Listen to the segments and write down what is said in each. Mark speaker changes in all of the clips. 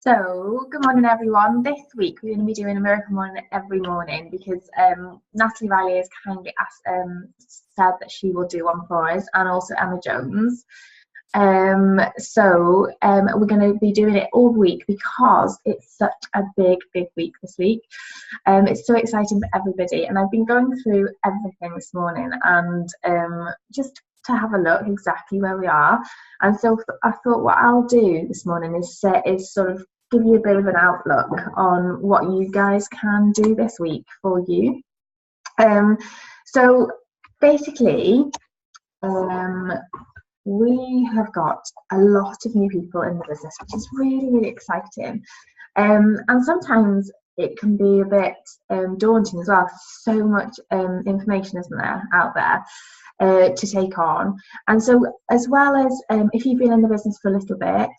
Speaker 1: So, good morning, everyone. This week we're going to be doing a miracle morning every morning because Natalie Riley has kindly said that she will do one for us, and also Emma Jones. We're going to be doing it all week because it's such a big week this week. It's so exciting for everybody, and I've been going through everything this morning and just to have a look exactly where we are. And so I thought what I'll do this morning is sort of give you a bit of an outlook on what you guys can do this week for you. So basically, we have got a lot of new people in the business, which is really exciting. And sometimes it can be a bit daunting as well. So much information, isn't there, out there to take on. And so, as well as if you've been in the business for a little bit,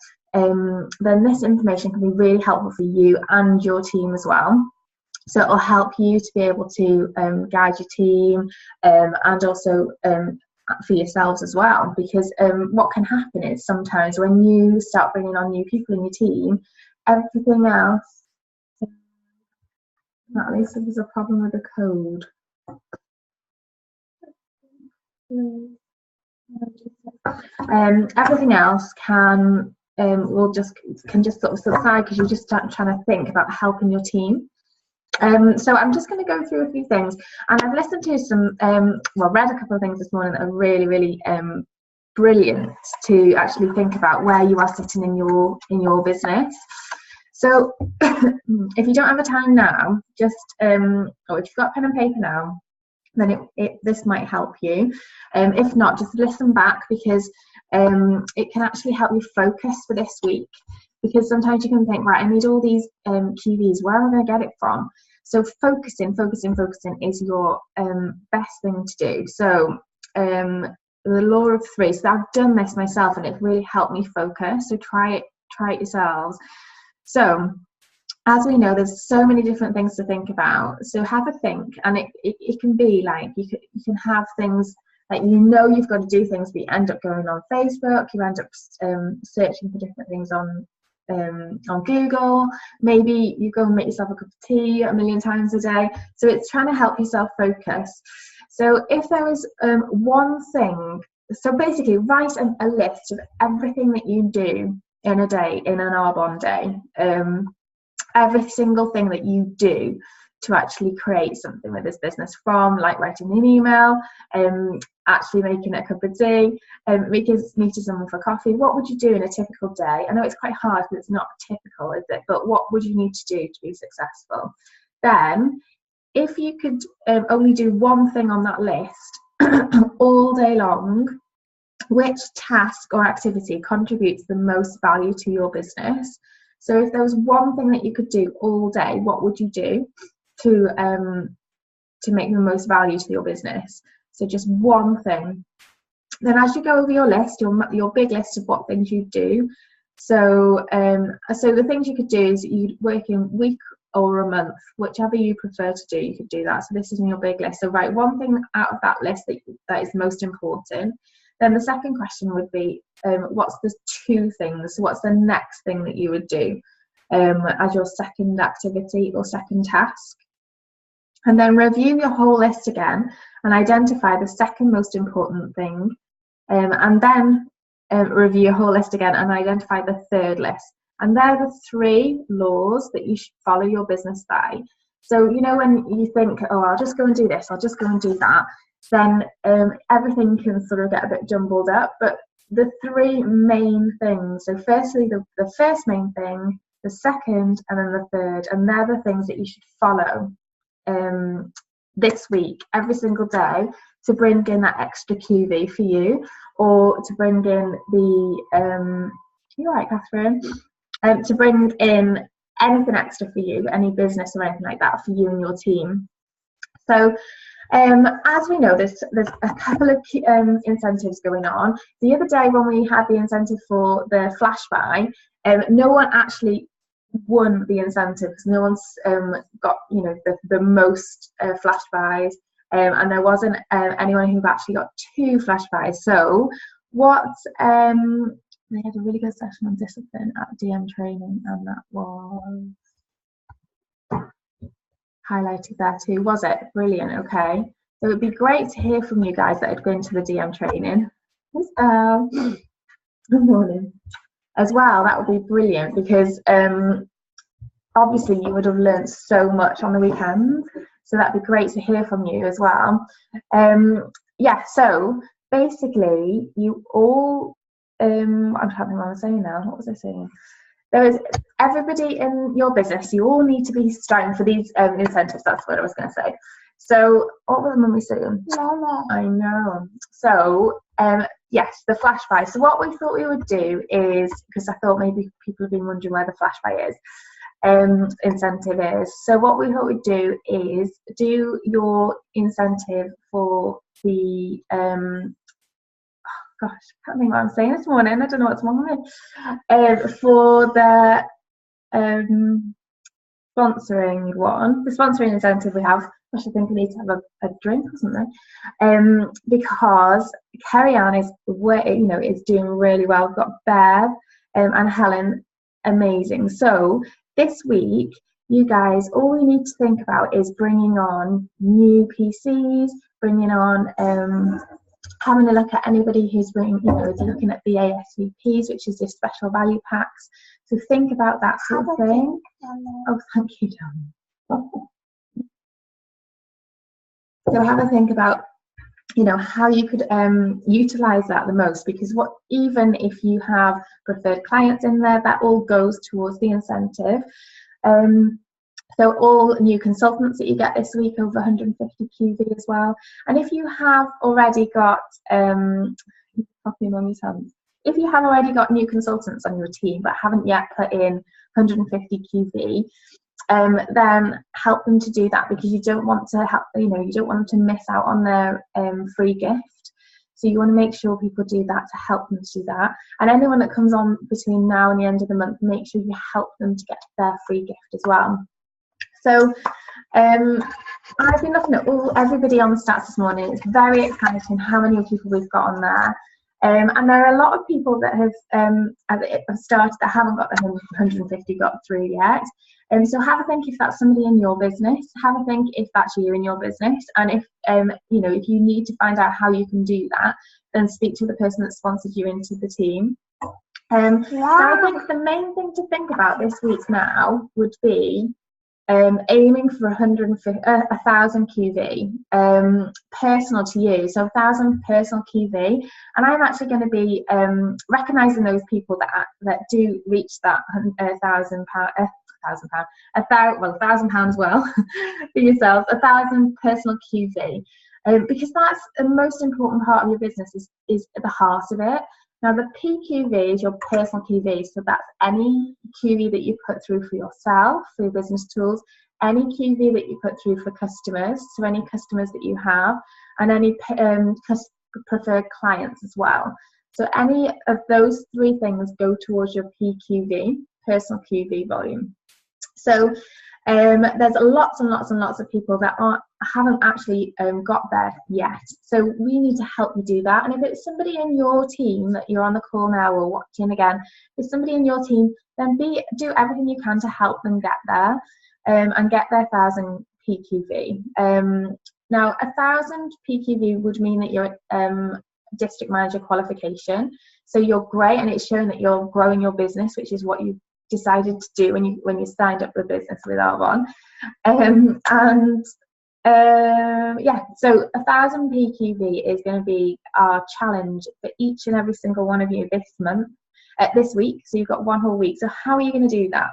Speaker 1: then this information can be really helpful for you and your team as well. So it will help you to be able to guide your team and also for yourselves as well, because what can happen is sometimes when you start bringing on new people in your team, everything else, at least if there's a problem with the code. Everything else can just sort of subside because you're just start trying to think about helping your team. So I'm just going to go through a few things, and I've listened to some, read a couple of things this morning that are really brilliant to actually think about where you are sitting in your business. So if you don't have a time now, just or if you've got pen and paper now, then this might help you. If not, just listen back, because it can actually help you focus for this week. Because sometimes you can think, right, I need all these QVs, where am I going to get it from? So focusing is your best thing to do. So the law of three. So I've done this myself, and it really helped me focus. So try it yourselves. So as we know, there's so many different things to think about. So have a think, and it can be like you can have things like you've got to do things, but you end up going on Facebook, you end up searching for different things on Google. Maybe you go and make yourself a cup of tea a million times a day. So it's trying to help yourself focus. So if there was one thing, so basically write a list of everything that you do in a day, in an Arbonne day. Every single thing that you do to actually create something with this business, from like writing an email, actually making a cup of tea, meeting someone for coffee. What would you do in a typical day? I know it's quite hard because it's not typical, is it? But what would you need to do to be successful? Then, if you could only do one thing on that list all day long, which task or activity contributes the most value to your business? So if there was one thing that you could do all day, what would you do to make the most value to your business? So just one thing. Then as you go over your list, your big list of what things you do. So the things you could do is you'd work in week or a month, whichever you prefer to do, you could do that. So this is in your big list. So write one thing out of that list that is most important. Then the second question would be, what's the two things? What's the next thing that you would do as your second activity or second task? And then review your whole list again and identify the second most important thing. And then review your whole list again and identify the third list. And they're the three laws that you should follow your business by. So, when you think, oh, I'll just go and do this, I'll just go and do that, then everything can sort of get a bit jumbled up. But the three main things, so firstly the first main thing, the second, and then the third, and they're the things that you should follow this week, every single day, to bring in that extra QV for you, or to bring in the you're right, Catherine, to bring in anything extra for you, any business or anything like that for you and your team. So as we know, there's a couple of incentives going on. The other day when we had the incentive for the flash buy, no one actually won the incentive because no one's got the most flash buys, and there wasn't anyone who actually got two flash buys. So what They had a really good session on discipline at DM training, and that was highlighted there too, was it? Brilliant. Okay, so it would be great to hear from you guys that had been to the DM training. Good morning. As well, that would be brilliant, because obviously you would have learned so much on the weekend, so that'd be great to hear from you as well. Yeah, so basically you all I'm trying to think what I was saying now. What was I saying? There is everybody in your business, you all need to be striving for these incentives. That's what I was going to say. So what was Mummy saying? Mama. I know. So yes, the flash buy. So what we thought we would do is, because I thought maybe people have been wondering where the flash buy is, incentive is. So what we thought we'd do is do your incentive for the gosh, I can't think what I'm saying this morning. I don't know what's wrong with me. For the sponsoring one, the sponsoring incentive we have. Gosh, I think we need to have a drink or something. Because Kerry Ann is doing really well. We've got Bev and Helen, amazing. So this week, you guys, all we need to think about is bringing on new PCs, bringing on having a look at anybody who's looking at the ASVPs, which is the special value packs. So think about that sort of thing. Oh, thank you, John. So have a think about, how you could utilize that the most, because even if you have preferred clients in there, that all goes towards the incentive. So all new consultants that you get this week, over 150 QV as well. And if you have already got, if you have already got new consultants on your team but haven't yet put in 150 QV, then help them to do that, because you don't want to you don't want them to miss out on their free gift. So you want to make sure people do that to help them to do that. And anyone that comes on between now and the end of the month, make sure you help them to get their free gift as well. So I've been looking at everybody on the stats this morning. It's very exciting how many people we've got on there. And there are a lot of people that have started that haven't got the 150 got through yet. So have a think if that's somebody in your business. Have a think if that's you in your business. And if if you need to find out how you can do that, then speak to the person that sponsored you into the team. Now I think the main thing to think about this week now would be aiming for 1,000 QV, personal to you, so 1,000 personal QV. And I'm actually going to be recognising those people that do reach that £1,000 well for yourselves, 1,000 personal QV, because that's the most important part of your business, is at the heart of it. Now the PQV is your personal QV, so that's any QV that you put through for yourself, for your business tools, any QV that you put through for customers, so any customers that you have, and any preferred clients as well. So any of those three things go towards your PQV, personal QV volume. So there's lots and lots and lots of people that haven't actually got there yet. So we need to help you do that. And if it's somebody in your team that you're on the call now or watching again, if it's somebody in your team, then do everything you can to help them get there and get their 1,000 PQV. Now, 1,000 PQV would mean that you're district manager qualification. So you're great, and it's showing that you're growing your business, which is what you decided to do when you signed up the business with Arbonne. Yeah, so 1,000 PQV is going to be our challenge for each and every single one of you this week. So you've got one whole week. So how are you going to do that?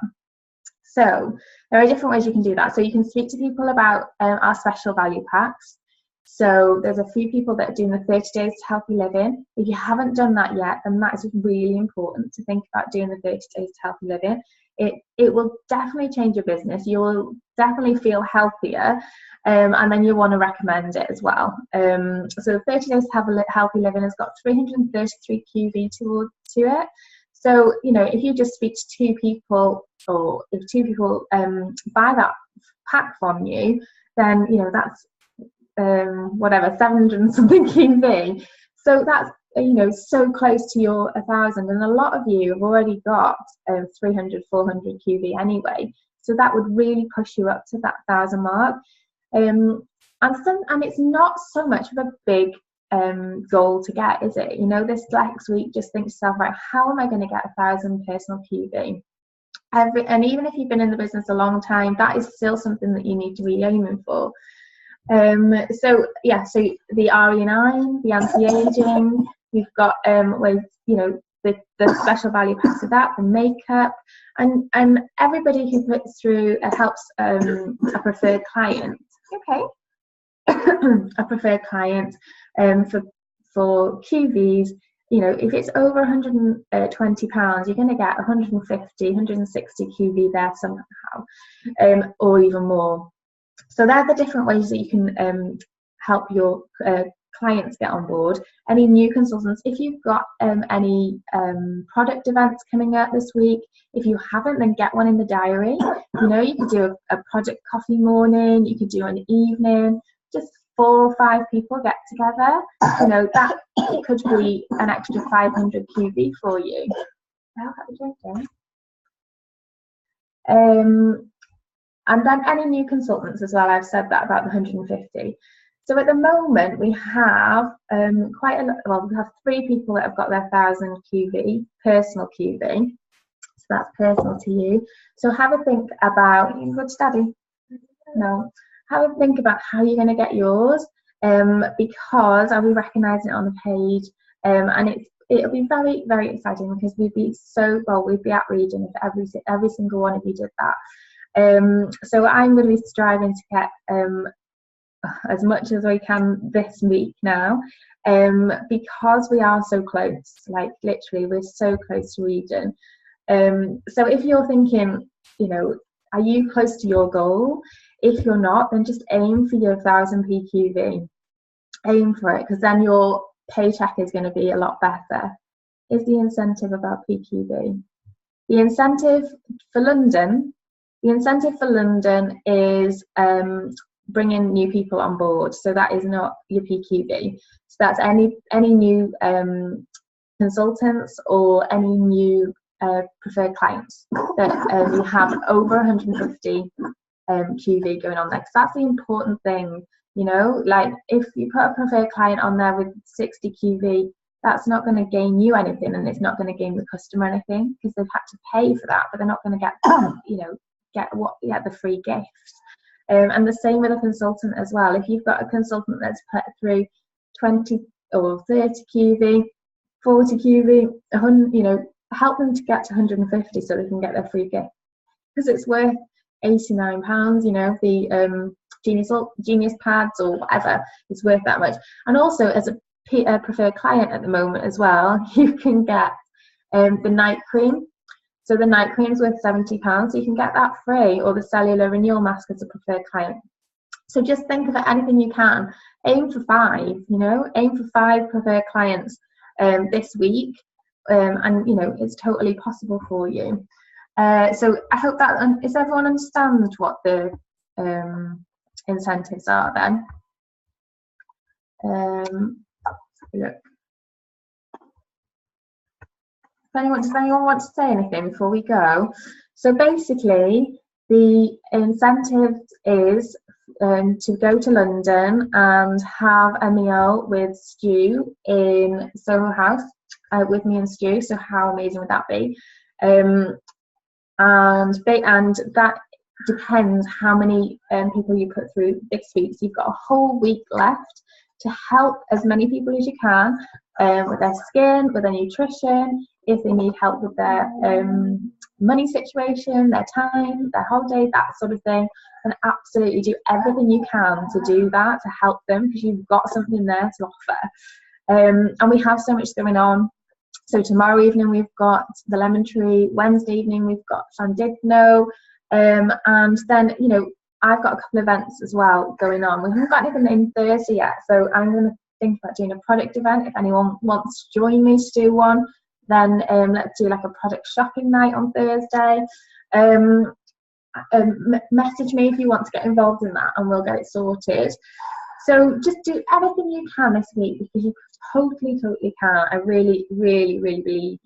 Speaker 1: So there are different ways you can do that. So you can speak to people about our special value packs. So there's a few people that are doing the 30 days to healthy living. If you haven't done that yet, then that is really important to think about doing the 30 days to healthy living. It will definitely change your business. You will definitely feel healthier, and then you'll want to recommend it as well. So 30 days to have a healthy living has got 333 QV to it. So, if you just speak to 2 people, or if 2 people buy that pack from you, then, that's 700 and something QV. So that's you know, so close to your 1,000, and a lot of you have already got 300, 400 QV anyway. So that would really push you up to that 1,000 mark. And it's not so much of a big goal to get, is it? You know, this next week, just think to yourself, right, how am I going to get 1,000 personal QV? And even if you've been in the business a long time, that is still something that you need to be aiming for. So the RE9, the anti-aging, you've got with, you know, the special value packs of that, the makeup, and everybody who puts through helps a preferred client. Okay. A preferred client for QVs, you know, if it's over £120, you're going to get 150, 160 QV there somehow, or even more. So they're the different ways that you can help your clients get on board. Any new consultants, if you've got any product events coming up this week, if you haven't, then get one in the diary. You know, you could do a product coffee morning, you could do an evening, just 4 or 5 people get together. You know, that could be an extra 500 QV for you. And then any new consultants as well, I've said that about the 150. So at the moment we have quite a lot, well, we have 3 people that have got their 1,000 QV, personal QV. So that's personal to you. So have a think about, you good study? No. Have a think about how you're going to get yours, because I'll be recognising it on the page, and it'll be very, very exciting, because we'd be at Region if every single one of you did that. So I'm going to be striving to get as much as I can this week now, because we are so close, like literally we're so close to Region. So if you're thinking, you know, are you close to your goal? If you're not, then just aim for your 1,000 PQV. Aim for it, because then your paycheck is going to be a lot better. Is the incentive about PQV? The incentive for London is bringing new people on board. So that is not your PQV. So that's any new consultants or any new preferred clients that you have over 150 QV going on there, because that's the important thing. You know, like if you put a preferred client on there with 60 QV, that's not going to gain you anything, and it's not going to gain the customer anything, because they've had to pay for that, but they're not going to get you know, get the free gifts. And the same with a consultant as well. If you've got a consultant that's put through 20 or 30 QV, 40 QV, 100, you know, help them to get to 150 so they can get their free gift, because it's worth £89. You know, the Genius pads or whatever, it's worth that much. And also, as a preferred client at the moment as well, you can get the night cream. So the night cream is worth £70, so you can get that free, or the cellular renewal mask as a preferred client. So just think of it, anything you can. Aim for 5, you know, aim for 5 preferred clients this week, and you know, it's totally possible for you. So I hope that is everyone understands what the incentives are then. Look. Does anyone want to say anything before we go? So basically, the incentive is to go to London and have a meal with Stu in Soho House, with me and Stu. So how amazing would that be? And that depends how many people you put through this week. So you've got a whole week left to help as many people as you can with their skin, with their nutrition, if they need help with their money situation, their time, their holiday, that sort of thing. And absolutely do everything you can to do that, to help them, because you've got something there to offer. And we have so much going on. So tomorrow evening we've got the Lemon Tree, Wednesday evening we've got Llandudno, and then, you know, I've got a couple of events as well going on. We haven't got anything in Thursday yet, so I'm going to think about doing a product event. If anyone wants to join me to do one, then let's do like a product shopping night on Thursday. Message me if you want to get involved in that, and we'll get it sorted. So just do everything you can this week, because you've totally can. I really, really, really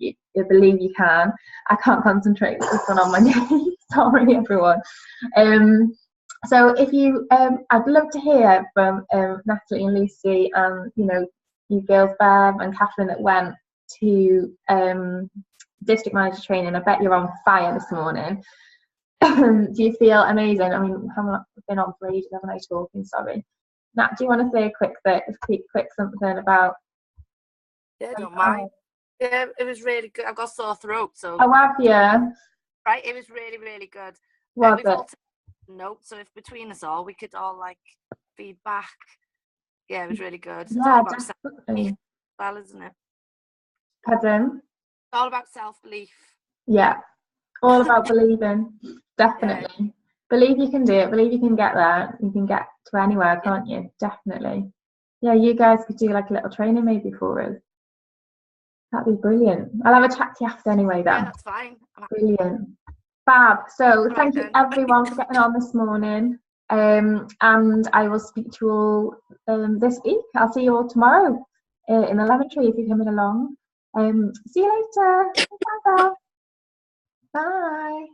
Speaker 1: believe you can. I can't concentrate with this one on my knee. Sorry, everyone. So if you, I'd love to hear from Natalie and Lucy, and you girls, Bev and Catherine, that went to district manager training. I bet you're on fire this morning. Do you feel amazing? I mean, I've been on for ages, haven't I, talking? Sorry. Nat, do you want to say a quick something about?
Speaker 2: Yeah, don't mind. Yeah, it was really good. I've got sore throat, so.
Speaker 1: Oh, have you?
Speaker 2: Right, it was really, really good.
Speaker 1: Was
Speaker 2: we've
Speaker 1: it?
Speaker 2: all taken notes, so if between us all, we could all like feedback. Yeah, it was really good.
Speaker 1: Yeah, definitely.
Speaker 2: Well, isn't it?
Speaker 1: Pardon?
Speaker 2: It's all about self-belief.
Speaker 1: Yeah, all about believing. Definitely. Yeah. Believe you can do it. Believe you can get there. You can get to anywhere, can't you? Definitely. Yeah, you guys could do like a little training maybe for us. That'd be brilliant. I'll have a chat to you after anyway then.
Speaker 2: Yeah, that's fine.
Speaker 1: Brilliant. Fab. So thank you everyone for getting on this morning. And I will speak to you all this week. I'll see you all tomorrow in the lavatory if you're coming along. See you later. Bye. Bye.